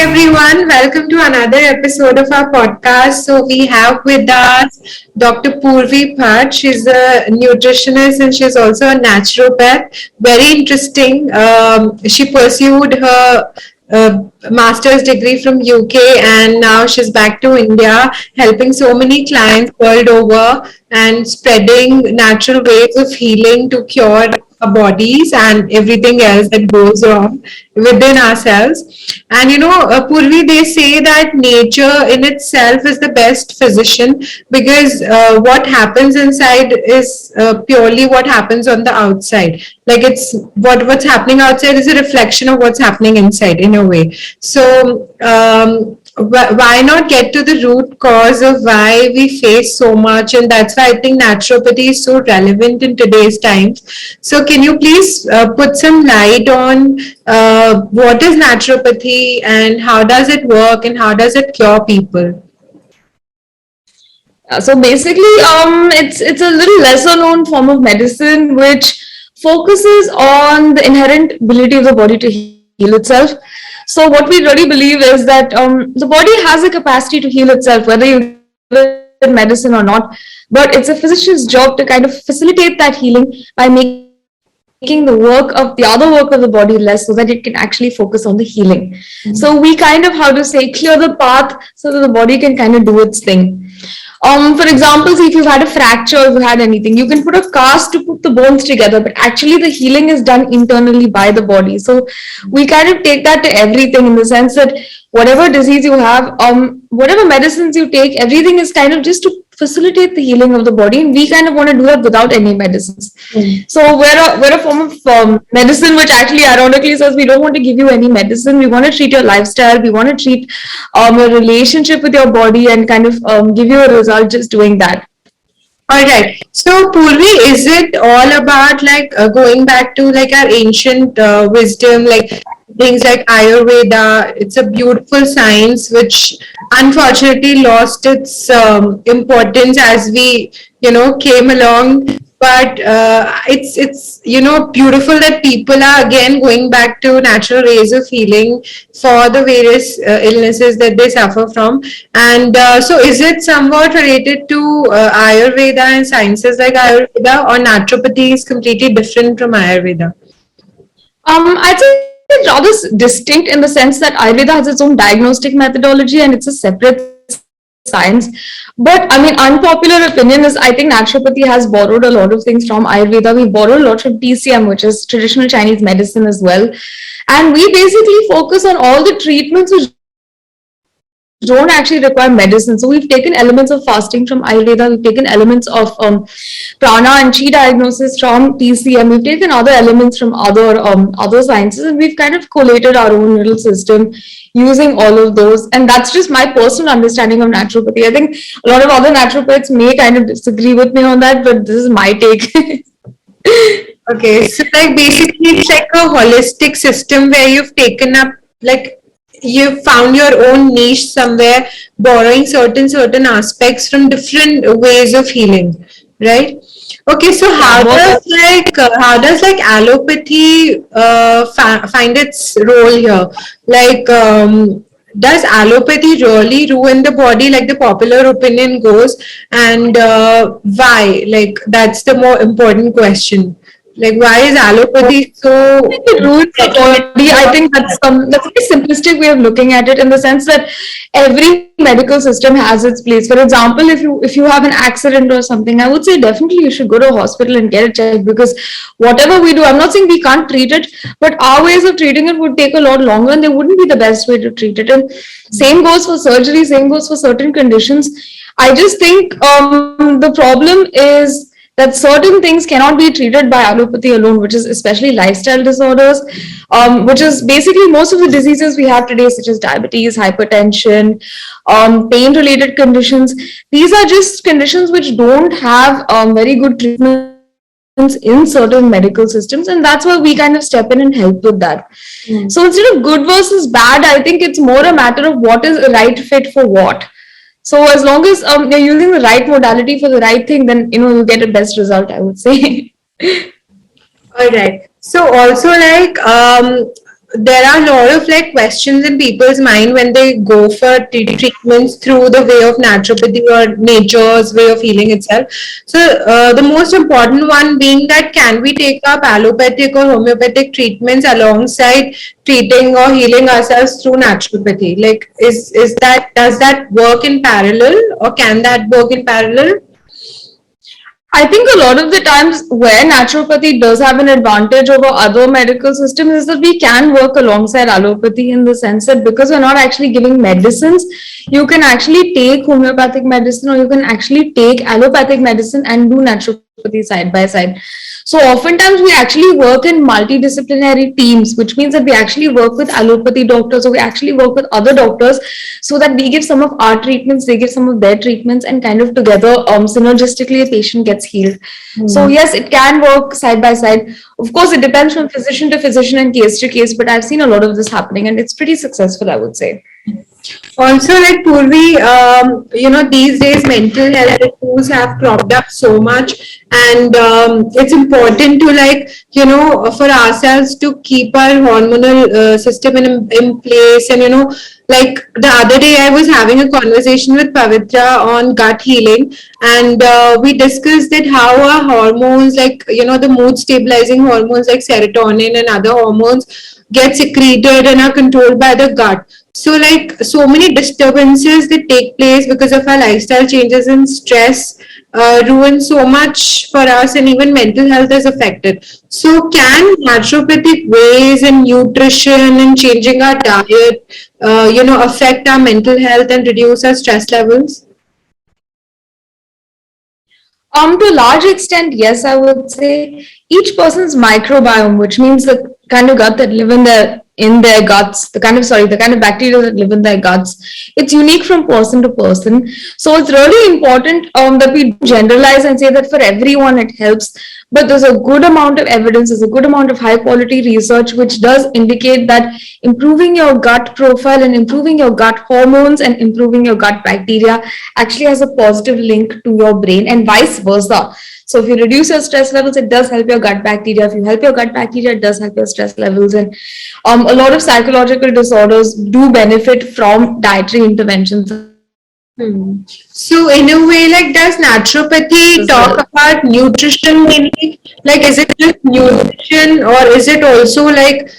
everyone, welcome to another episode of our podcast. So we have with us Dr. Poorvi Bhat. She's a nutritionist and she's also a naturopath. Very interesting. She pursued her master's degree from UK and now she's back to India, helping so many clients world over and spreading natural ways of healing to cure our bodies and everything else that goes wrong within ourselves. And Purvi, they say that nature in itself is the best physician because what happens inside is purely what happens on the outside. Like it's what's happening outside is a reflection of what's happening inside in a way. So why not get to the root cause of why we face so much, and that's why I think naturopathy is so relevant in today's times. So can you please put some light on what is naturopathy and how does it work and how does it cure people? So basically, it's a little lesser known form of medicine which focuses on the inherent ability of the body to heal itself. So what we really believe is that the body has a capacity to heal itself, whether you give it medicine or not. But it's a physician's job to kind of facilitate that healing by making the other work of the body less, so that it can actually focus on the healing. So we kind of, how to say, clear the path so that the body can kind of do its thing. For example, see, if you've had a fracture, if you had anything, you can put a cast to put the bones together, but actually the healing is done internally by the body. So we kind of take that to everything, in the sense that whatever disease you have, whatever medicines you take, everything is kind of just to facilitate the healing of the body, and we kind of want to do that without any medicines. So we're a form of medicine which actually ironically says we don't want to give you any medicine. We want to treat your lifestyle. We want to treat your relationship with your body and kind of give you a result just doing that. All right. So, Purvi, is it all about like going back to like our ancient wisdom, like things like Ayurveda? It's a beautiful science which unfortunately lost its importance as we, came along. But it's beautiful that people are again going back to natural ways of healing for the various illnesses that they suffer from. And so, is it somewhat related to Ayurveda and sciences like Ayurveda, or naturopathy is completely different from Ayurveda? I'd say it's rather distinct in the sense that Ayurveda has its own diagnostic methodology and it's a separate science. But I mean, unpopular opinion is I think naturopathy has borrowed a lot of things from Ayurveda. We borrow a lot from TCM, which is traditional Chinese medicine as well. And we basically focus on all the treatments which don't actually require medicine. So we've taken elements of fasting from Ayurveda, we've taken elements of prana and chi diagnosis from TCM, we've taken other elements from other sciences, and we've kind of collated our own little system using all of those. And that's just my personal understanding of naturopathy. I think a lot of other naturopaths may kind of disagree with me on that, but this is my take. Okay, so like basically it's like a holistic system where you've taken up, like you've found your own niche somewhere, borrowing certain aspects from different ways of healing, right? Okay, so how does like allopathy find its role here? Like, does allopathy really ruin the body, like the popular opinion goes, and why? Like that's the more important question. Like, why is allopathy so? It ruins the body. I think that's a very simplistic way of looking at it, in the sense that every medical system has its place. For example, if you have an accident or something, I would say definitely you should go to a hospital and get it checked, because whatever we do, I'm not saying we can't treat it, but our ways of treating it would take a lot longer and they wouldn't be the best way to treat it. And same goes for surgery, same goes for certain conditions. I just think the problem is that certain things cannot be treated by allopathy alone, which is especially lifestyle disorders, which is basically most of the diseases we have today, such as diabetes, hypertension, pain-related conditions. These are just conditions which don't have very good treatments in certain medical systems, and that's why we kind of step in and help with that. So instead of good versus bad, I think it's more a matter of what is a right fit for what. So as long as you're using the right modality for the right thing, then you get a best result, I would say. All right. So also like there are a lot of like questions in people's mind when they go for treatments through the way of naturopathy or nature's way of healing itself. So the most important one being that can we take up allopathic or homeopathic treatments alongside treating or healing ourselves through naturopathy? Like, is that, does that work in parallel, or can that work in parallel? I think a lot of the times where naturopathy does have an advantage over other medical systems is that we can work alongside allopathy, in the sense that because we're not actually giving medicines, you can actually take homeopathic medicine or you can actually take allopathic medicine and do naturopathy side by side. So oftentimes we actually work in multidisciplinary teams, which means that we actually work with allopathy doctors or we actually work with other doctors, so that we give some of our treatments, they give some of their treatments, and kind of together, synergistically, a patient gets healed. So yes, it can work side by side. Of course, it depends from physician to physician and case to case, but I've seen a lot of this happening, and it's pretty successful, I would say. Also, like Poorvi, these days mental health issues have cropped up so much, and it's important to, like, for ourselves to keep our hormonal system in place. And like the other day, I was having a conversation with Pavitra on gut healing, and we discussed that how our hormones, like the mood stabilizing hormones like serotonin and other hormones, get secreted and are controlled by the gut. So, like, so many disturbances that take place because of our lifestyle changes and stress ruin so much for us, and even mental health is affected. So, can naturopathic ways and nutrition and changing our diet, affect our mental health and reduce our stress levels? To a large extent, yes, I would say each person's microbiome, which means the kind of gut that live in their guts, the kind of bacteria that live in their guts, it's unique from person to person. So it's really important that we generalize and say that for everyone it helps. But there's a good amount of evidence, there's a good amount of high quality research which does indicate that improving your gut profile and improving your gut hormones and improving your gut bacteria actually has a positive link to your brain, and vice versa. So if you reduce your stress levels, it does help your gut bacteria. If you help your gut bacteria, it does help your stress levels. And a lot of psychological disorders do benefit from dietary interventions as well. So, in a way, like, does naturopathy talk about nutrition mainly? Like, is it just nutrition, or is it also like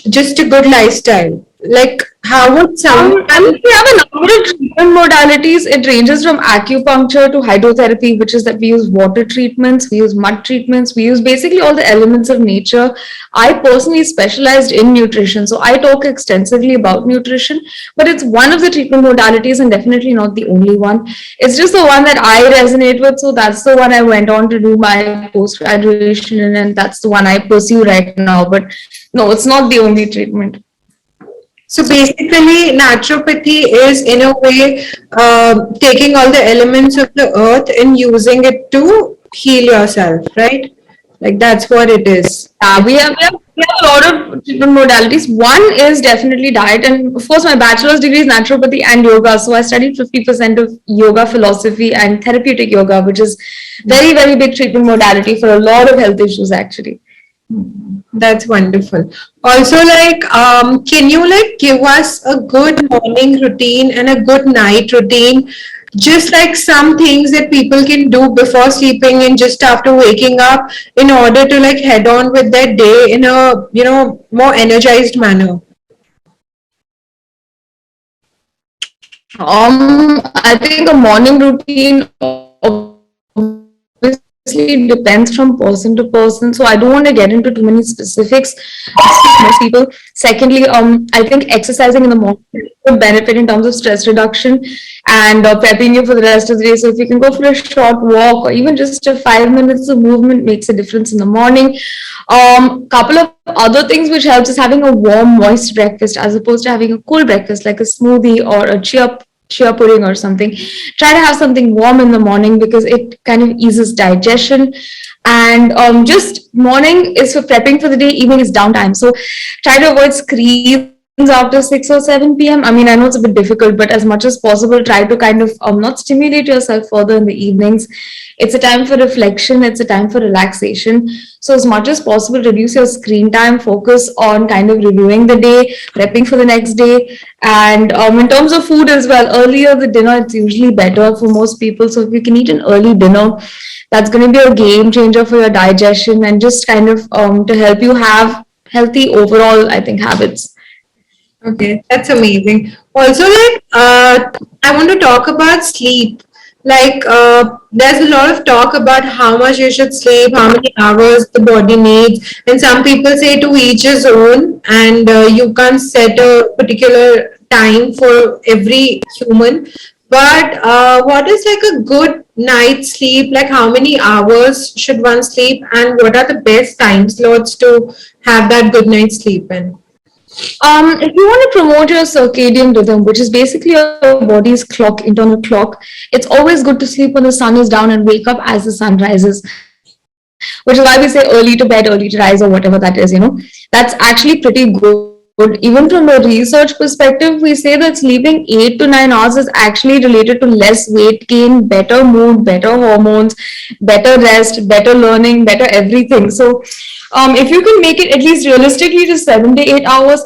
just a good lifestyle? Like, how would I mean, someone? we have a number of treatment modalities. It ranges from acupuncture to hydrotherapy, which is that we use water treatments, we use mud treatments, we use basically all the elements of nature. I personally specialized in nutrition, so I talk extensively about nutrition, but it's one of the treatment modalities and definitely not the only one. It's just the one that I resonate with, so that's the one I went on to do my post graduation in, and that's the one I pursue right now. But no, it's not the only treatment. So basically, naturopathy is in a way taking all the elements of the earth and using it to heal yourself, right? Like, that's what it is. We have a lot of treatment modalities. One is definitely diet, and of course, my bachelor's degree is naturopathy and yoga. So I studied 50% of yoga philosophy and therapeutic yoga, which is very, very big treatment modality for a lot of health issues, actually. That's wonderful. Also, like, can you like give us a good morning routine and a good night routine? Just like some things that people can do before sleeping and just after waking up in order to like head on with their day in a, more energized manner. I think a morning routine obviously depends from person to person. So I don't want to get into too many specifics. Most people. Secondly, I think exercising in the morning would benefit in terms of stress reduction and prepping you for the rest of the day. So if you can go for a short walk or even just a 5 minutes of movement makes a difference in the morning. Couple of other things which helps is having a warm, moist breakfast as opposed to having a cool breakfast like a smoothie or a chia pudding or something. Try to have something warm in the morning because it kind of eases digestion. And just morning is for prepping for the day, evening is downtime. So try to avoid screens after 6 or 7 p.m. I mean, I know it's a bit difficult, but as much as possible, try to kind of not stimulate yourself further in the evenings. It's a time for reflection, it's a time for relaxation. So, as much as possible, reduce your screen time, focus on kind of reviewing the day, prepping for the next day. And in terms of food as well, earlier the dinner, it's usually better for most people. So, if you can eat an early dinner, that's going to be a game changer for your digestion and just kind of to help you have healthy overall, I think, habits. Okay, that's amazing. Also, I want to talk about sleep. There's a lot of talk about how much you should sleep, how many hours the body needs, and some people say to each his own, and you can't set a particular time for every human. But what is like a good night's sleep? Like, how many hours should one sleep, and what are the best time slots to have that good night's sleep in? If you want to promote your circadian rhythm, which is basically your body's clock, internal clock, it's always good to sleep when the sun is down and wake up as the sun rises, which is why we say early to bed, early to rise, or whatever that is. That's actually pretty good. Even from a research perspective, we say that sleeping 8 to 9 hours is actually related to less weight gain, better mood, better hormones, better rest, better learning, better everything. So, if you can make it at least realistically to 7 to 8 hours,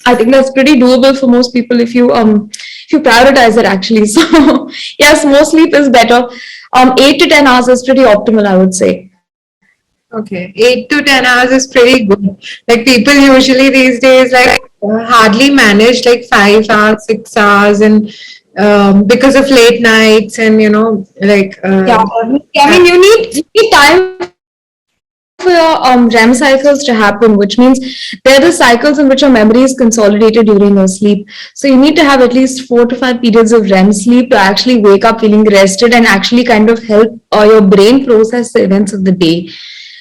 I think that's pretty doable for most people if you prioritize it actually. So yes, more sleep is better. 8 to 10 hours is pretty optimal, I would say. Okay, 8 to 10 hours is pretty good. Like people usually these days hardly manage like 5 hours, 6 hours, and because of late nights and Yeah, I mean you need time for your REM cycles to happen, which means they're the cycles in which your memory is consolidated during your sleep. So you need to have at least 4 to 5 periods of REM sleep to actually wake up feeling rested and actually kind of help your brain process the events of the day.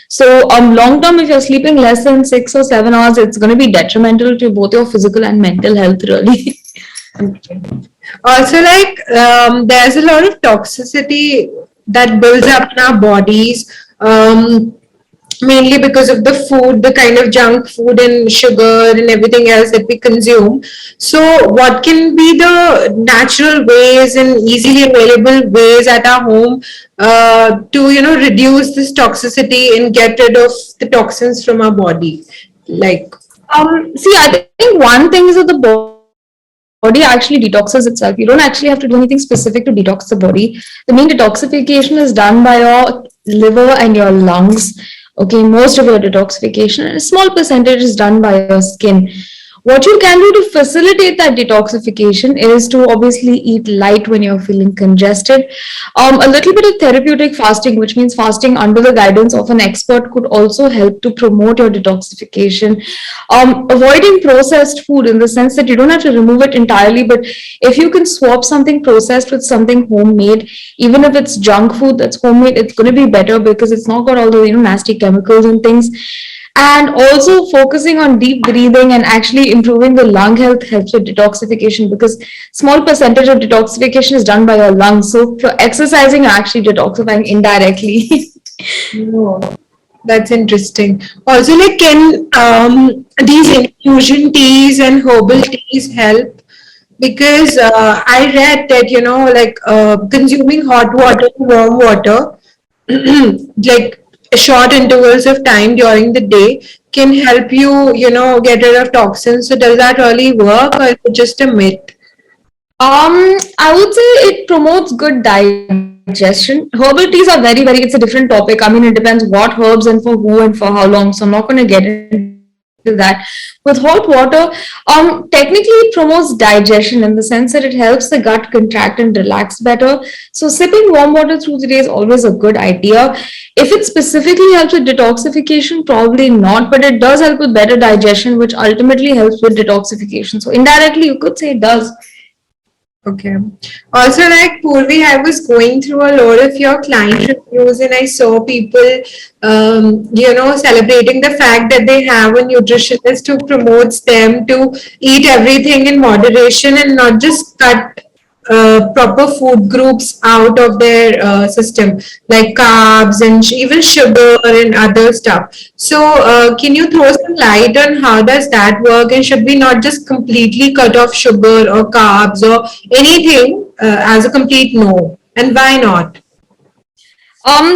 So long term, if you're sleeping less than 6 or 7 hours, it's going to be detrimental to both your physical and mental health, really. also there's a lot of toxicity that builds up in our bodies. Mainly because of the food, the kind of junk food and sugar and everything else that we consume. So, what can be the natural ways and easily available ways at our home to reduce this toxicity and get rid of the toxins from our body? Like, See, I think one thing is that the body actually detoxes itself. You don't actually have to do anything specific to detox the body. The main detoxification is done by your liver and your lungs. Okay, most of your detoxification, and a small percentage is done by your skin. What you can do to facilitate that detoxification is to obviously eat light when you're feeling congested. A little bit of therapeutic fasting, which means fasting under the guidance of an expert, could also help to promote your detoxification. Avoiding processed food in the sense that you don't have to remove it entirely, but if you can swap something processed with something homemade, even if it's junk food that's homemade, it's going to be better because it's not got all the nasty chemicals and things. And also focusing on deep breathing and actually improving the lung health helps with detoxification, because small percentage of detoxification is done by your lungs. So if you're exercising, you're actually detoxifying indirectly. oh, that's interesting. Also, like, can these infusion teas and herbal teas help? Because I read that consuming hot water, warm water, like short intervals of time during the day can help you, get rid of toxins. So does that really work, or is it just a myth? I would say it promotes good digestion. Herbal teas are very, it's a different topic. I mean, it depends what herbs and for who and for how long. So I'm not going to get into that. With hot water, technically it promotes digestion in the sense that it helps the gut contract and relax better. So sipping warm water through the day is always a good idea. If it specifically helps with detoxification, probably not, but it does help with better digestion, which ultimately helps with detoxification. So indirectly, you could say it does. Okay. Also, like Poorvi, I was going through a lot of your client reviews and I saw people, celebrating the fact that they have a nutritionist who promotes them to eat everything in moderation and not just cut proper food groups out of their system, like carbs and even sugar and other stuff. So, can you throw some light on how does that work? And should we not just completely cut off sugar or carbs or anything as a complete no? And why not?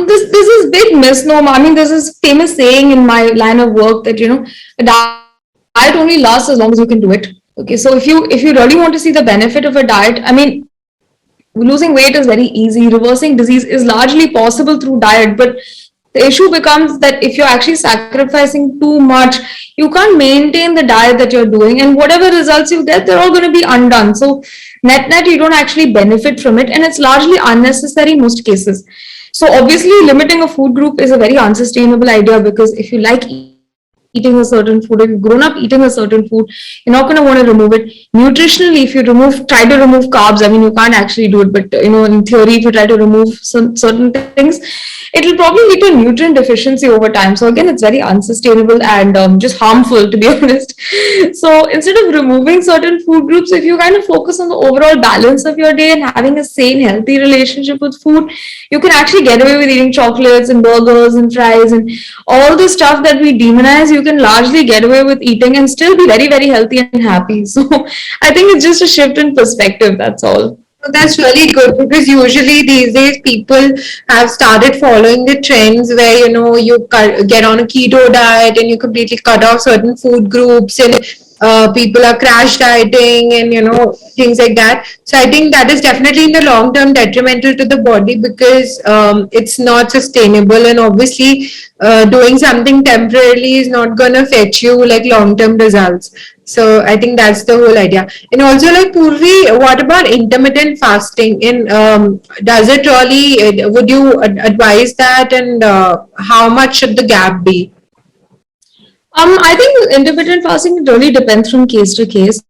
This is big misnomer. I mean, there's this famous saying in my line of work that a diet only lasts as long as you can do it. Okay, so if you really want to see the benefit of a diet, I mean, losing weight is very easy. Reversing disease is largely possible through diet, but the issue becomes that if you're actually sacrificing too much, you can't maintain the diet that you're doing, and whatever results you get, they're all going to be undone. So, net, you don't actually benefit from it, and it's largely unnecessary in most cases. So, obviously, limiting a food group is a very unsustainable idea because if you like eating a certain food, if you've grown up eating a certain food, you're not going to want to remove it. Nutritionally, if you try to remove carbs, I mean, you can't actually do it, but in theory, if you try to remove some certain things, it'll probably lead to nutrient deficiency over time. So again, it's very unsustainable and just harmful, to be honest. So instead of removing certain food groups, if you kind of focus on the overall balance of your day and having a sane, healthy relationship with food, you can actually get away with eating chocolates and burgers and fries and all the stuff that we demonize. You can largely get away with eating and still be very, very healthy and happy. So I think it's just a shift in perspective. That's all. That's really good because usually these days people have started following the trends where you get on a keto diet and you completely cut off certain food groups, and people are crash dieting and things like that. So I think that is definitely in the long term detrimental to the body because it's not sustainable, and obviously doing something temporarily is not gonna fetch you like long term results. So I think that's the whole idea. And also, like Poorvi, what about intermittent fasting? And does it really? Would you advise that? And how much should the gap be? I think intermittent fasting really depends from case to case.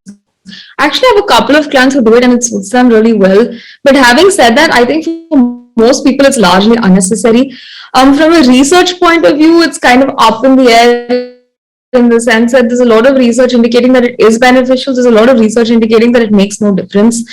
I actually have a couple of clients who do it and it suits them really well. But having said that, I think for most people it's largely unnecessary. From a research point of view, it's kind of up in the air in the sense that there's a lot of research indicating that it is beneficial. There's a lot of research indicating that it makes no difference.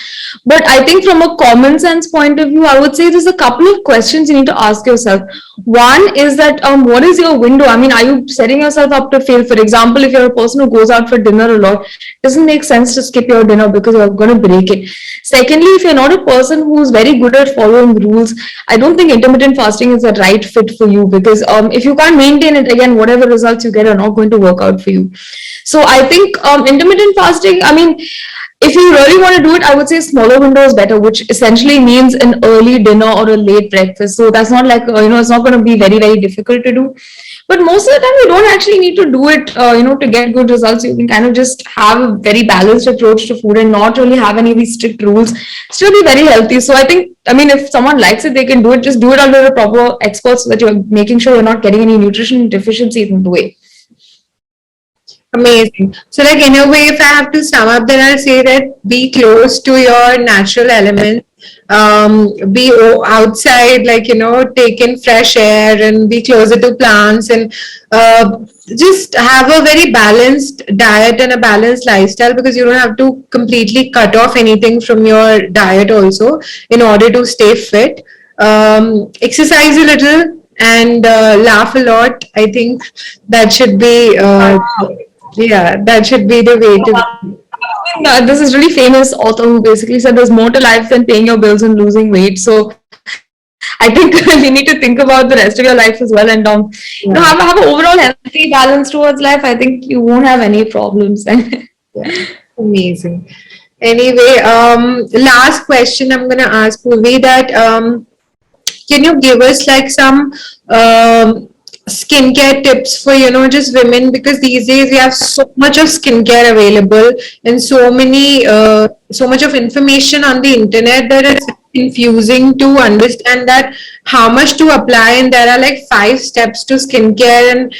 But I think from a common sense point of view, I would say there's a couple of questions you need to ask yourself. One is that what is your window? I mean, are you setting yourself up to fail? For example, if you're a person who goes out for dinner a lot, doesn't make sense to skip your dinner because you're going to break it. Secondly, if you're not a person who's very good at following rules, I don't think intermittent fasting is the right fit for you because if you can't maintain it, again, whatever results you get are not going to work out for you. So I think intermittent fasting, I mean, if you really want to do it, I would say smaller window is better, which essentially means an early dinner or a late breakfast. So that's not like, it's not going to be very, very difficult to do. But most of the time, you don't actually need to do it, to get good results. You can kind of just have a very balanced approach to food and not really have any of these strict rules, still be very healthy. So I mean, if someone likes it, they can do it. Just do it under a proper expert so that you're making sure you're not getting any nutrition deficiencies in the way. Amazing. So, like in a way, if I have to sum up, then I'll say that be close to your natural elements. Be outside, like take in fresh air and be closer to plants, and just have a very balanced diet and a balanced lifestyle because you don't have to completely cut off anything from your diet also in order to stay fit. Exercise a little and laugh a lot. I think that should be yeah, that should be the way to. This is really famous author who basically said there's more to life than paying your bills and losing weight. So I think we need to think about the rest of your life as well, and have an overall healthy balance towards life. I think you won't have any problems. Yeah, amazing. Anyway, last question I'm gonna ask Purvi that can you give us like some skincare tips for just women, because these days we have so much of skincare available and so much of information on the internet that it's confusing to understand that how much to apply, and there are like 5 steps to skincare, and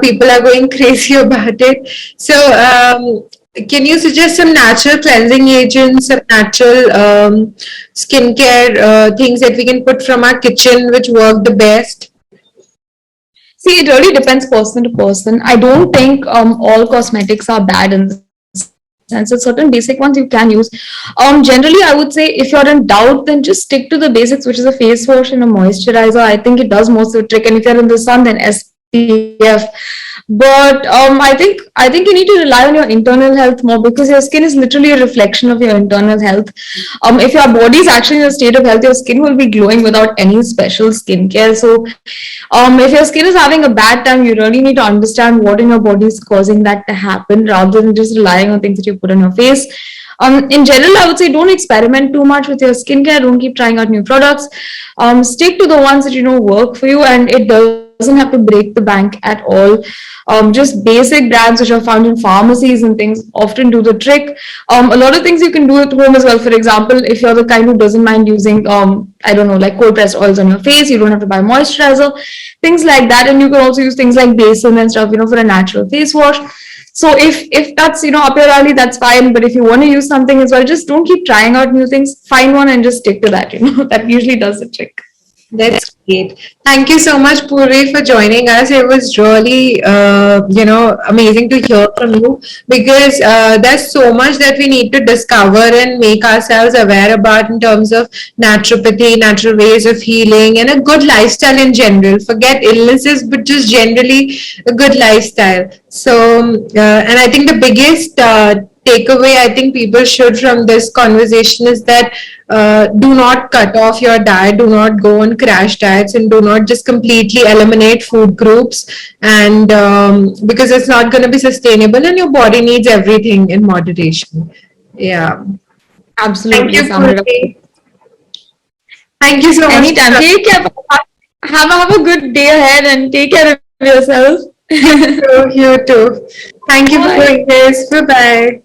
people are going crazy about it. So can you suggest some natural cleansing agents, some natural skincare things that we can put from our kitchen which work the best? See, it really depends person to person. I don't think all cosmetics are bad in the sense. sense. It's certain basic ones you can use. Generally, I would say if you're in doubt, then just stick to the basics, which is a face wash and a moisturizer. I think it does most of the trick. And if you're in the sun, then SPF. But I think you need to rely on your internal health more, because your skin is literally a reflection of your internal health. If your body is actually in a state of health, your skin will be glowing without any special skincare. So if your skin is having a bad time, you really need to understand what in your body is causing that to happen, rather than just relying on things that you put on your face. In general, I would say don't experiment too much with your skincare. Don't keep trying out new products. Stick to the ones that you know work for you, and it doesn't have to break the bank at all. Just basic brands which are found in pharmacies and things often do the trick. A lot of things you can do at home as well. For example, if you're the kind who doesn't mind using, I don't know, like cold pressed oils on your face, you don't have to buy moisturizer, things like that. And you can also use things like basin and stuff, for a natural face wash. So if that's up your alley, that's fine. But if you want to use something as well, just don't keep trying out new things. Find one and just stick to that. That usually does the trick. That's great. Thank you so much, Poorvi, for joining us. It was really, amazing to hear from you, because there's so much that we need to discover and make ourselves aware about in terms of naturopathy, natural ways of healing, and a good lifestyle in general. Forget illnesses, but just generally a good lifestyle. So, and I think the biggest takeaway I think people should from this conversation is that do not cut off your diet, do not go on crash diets, and do not just completely eliminate food groups. And because it's not going to be sustainable, and your body needs everything in moderation. Yeah. Thank Absolutely you, summed it up. Purvi. Thank you so much. Anytime. Take care. Have a good day ahead and take care of yourself. You too. You too. Thank you for Bye. doing this. Bye bye.